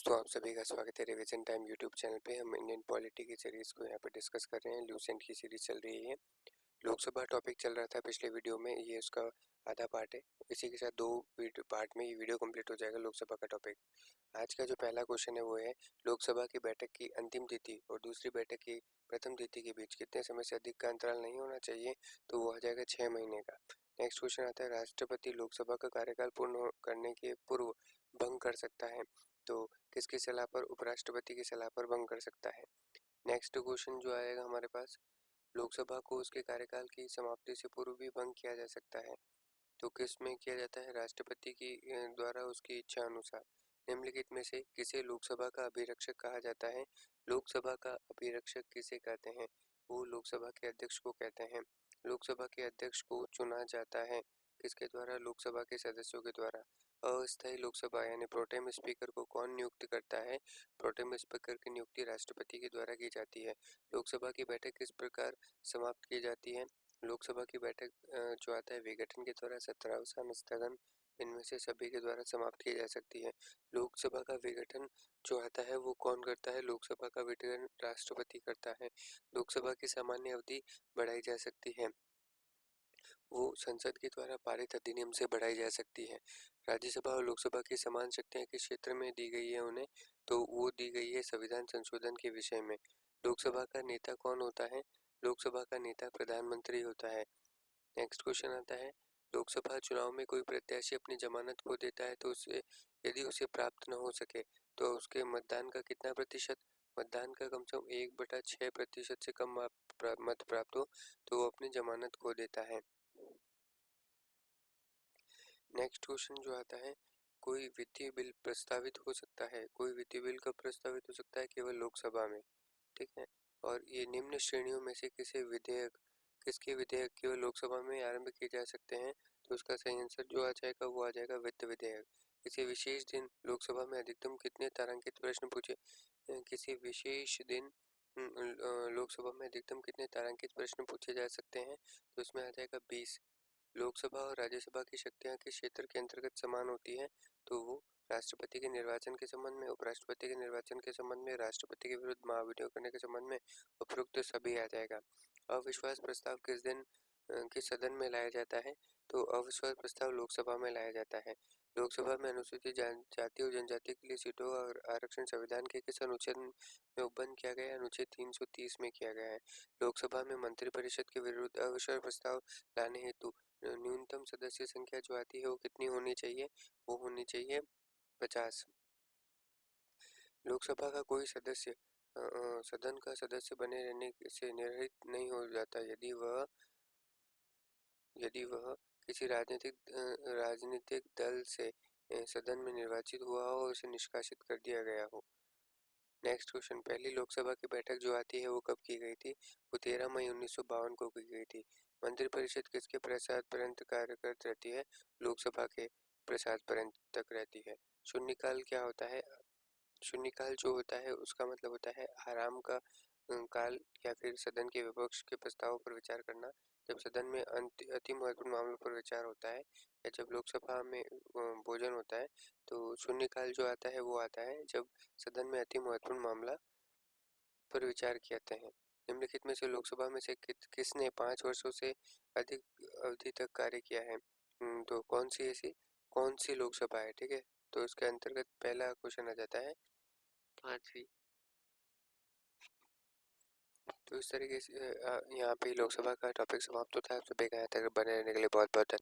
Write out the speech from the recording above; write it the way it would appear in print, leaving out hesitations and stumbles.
तो आप सभी का स्वागत है रिवीजन टाइम यूट्यूब चैनल पे। हम इंडियन पॉलिटी की सीरीज को यहाँ पे डिस्कस कर रहे हैं। लूसेंट की सीरीज चल रही है। लोकसभा टॉपिक चल रहा था पिछले वीडियो में, ये उसका आधा पार्ट है। इसी के साथ दो पार्ट में ये वीडियो कंप्लीट हो जाएगा लोकसभा का टॉपिक। आज का जो पहला क्वेश्चन है वो है लोकसभा की बैठक की अंतिम तिथि और दूसरी बैठक की प्रथम तिथि के बीच कितने समय से अधिक का अंतराल नहीं होना चाहिए, तो वो आ जाएगा 6 महीने का। नेक्स्ट क्वेश्चन आता है राष्ट्रपति लोकसभा का कार्यकाल पूर्ण करने के पूर्व भंग कर सकता है, तो किसकी सलाह पर? उपराष्ट्रपति की सलाह पर भंग कर सकता है। नेक्स्ट क्वेश्चन जो आएगा हमारे पास, लोकसभा को उसके कार्यकाल की समाप्ति से पूर्व भी भंग किया जा सकता है, तो किस में किया जाता है? राष्ट्रपति की द्वारा उसकी इच्छा अनुसार। निम्नलिखित में से किसे लोकसभा का अभिरक्षक कहा जाता है? लोकसभा का अभिरक्षक किसे कहते हैं? वो लोकसभा के अध्यक्ष को कहते हैं। लोकसभा के अध्यक्ष को चुना जाता है किसके द्वारा? लोकसभा के सदस्यों के द्वारा। अस्थायी लोकसभा यानी प्रोटेम स्पीकर को कौन नियुक्त करता है? प्रोटेम स्पीकर की नियुक्ति राष्ट्रपति के द्वारा की जाती है। लोकसभा की बैठक किस प्रकार समाप्त की जाती है? लोकसभा की बैठक जो आता है विघटन के द्वारा, सत्रावसान, स्थगन, इनमें से सभी के द्वारा समाप्त की जा सकती है। लोकसभा का विघटन जो आता है वो कौन करता है? लोकसभा का विघटन राष्ट्रपति करता है। लोकसभा की सामान्य अवधि बढ़ाई जा सकती है, वो संसद के द्वारा पारित अधिनियम से बढ़ाई जा सकती है। राज्यसभा और लोकसभा की समान शक्तियां किस क्षेत्र में दी गई है उन्हें? तो वो दी गई है संविधान संशोधन के विषय में। लोकसभा का नेता कौन होता है? लोकसभा का नेता प्रधानमंत्री होता है। नेक्स्ट क्वेश्चन आता है, लोकसभा चुनाव में कोई प्रत्याशी अपनी जमानत खो देता है तो उसे यदि उसे प्राप्त न हो सके तो उसके मतदान का कितना प्रतिशत? मतदान का कम से कम 1/6% से कम मत प्राप्त हो तो वो अपनी जमानत खो देता है। नेक्स्ट क्वेश्चन जो आता है, कोई वित्तीय बिल प्रस्तावित हो सकता है? कोई वित्तीय बिल कब प्रस्तावित हो सकता है? केवल लोकसभा में, ठीक है। और ये निम्न श्रेणियों में से किसके विधेयक केवल लोकसभा में आरंभ किए जा सकते हैं? तो उसका सही आंसर जो आ जाएगा वो आ जाएगा वित्त विधेयक। किसी विशेष दिन लोकसभा में अधिकतम कितने तारांकित प्रश्न पूछे? किसी विशेष दिन लोकसभा में अधिकतम कितने तारांकित प्रश्न पूछे जा सकते हैं? तो इसमें आ जाएगा 20। लोकसभा और राज्यसभा की शक्तियां किस क्षेत्र के अंतर्गत समान होती हैं? तो वो राष्ट्रपति के निर्वाचन के संबंध में, उपराष्ट्रपति के निर्वाचन के संबंध में, राष्ट्रपति के विरुद्ध महाभियोग करने के संबंध में, उपरोक्त सभी आ जाएगा। अविश्वास प्रस्ताव किस दिन किस सदन में लाया जाता है? तो अविश्वास प्रस्ताव लोकसभा में लाया जाता है। लोकसभा में अनुसूचित जाति और जनजाति के लिए सीटों और आरक्षण संविधान के किस अनुच्छेद में उपबंध किया गया है? अनुच्छेद 330 में किया गया है। लोकसभा में मंत्रिपरिषद के विरुद्ध अविश्वास प्रस्ताव लाने हेतु न्यूनतम सदस्य संख्या जो आती है वो कितनी होनी चाहिए? वो होनी चाहिए 50। लोकसभा का कोई सदस्य सदन का सदस्य बने रहने से निर्रहित नहीं हो जाता यदि वह किसी राजनीतिक दल से सदन में निर्वाचित हुआ हो और उसे निष्कासित कर दिया गया हो। नेक्स्ट क्वेश्चन, पहली लोकसभा की बैठक जो आती है वो कब की गई थी? वो 13 मई 1952 को की गई थी। मंत्रिपरिषद किसके प्रसाद पर्यंत कार्यरत रहती है? लोकसभा के प्रसाद पर्यंत तक रहती है। शून्यकाल क्या होता है? शून्यकाल जो होता है उसका मतलब होता है आराम का काल या फिर सदन के विपक्ष के प्रस्तावों पर विचार करना। जब सदन में अति महत्वपूर्ण मामलों पर विचार होता है या जब लोकसभा में भोजन होता है तो शून्यकाल जो आता है वो आता है जब सदन में अति महत्वपूर्ण मामला पर विचार किया हैं। निम्नलिखित में से लोकसभा में से किसने 5 वर्षों से अधिक अवधि तक कार्य किया है? तो कौन सी लोकसभा है, ठीक है। तो इसके अंतर्गत पहला क्वेश्चन आ जाता है 5वीं। तो इस तरीके से यहाँ पे लोकसभा का टॉपिक समाप्त होता है। आप सभी का यहाँ तक बने रहने के लिए बहुत बहुत धन्यवाद।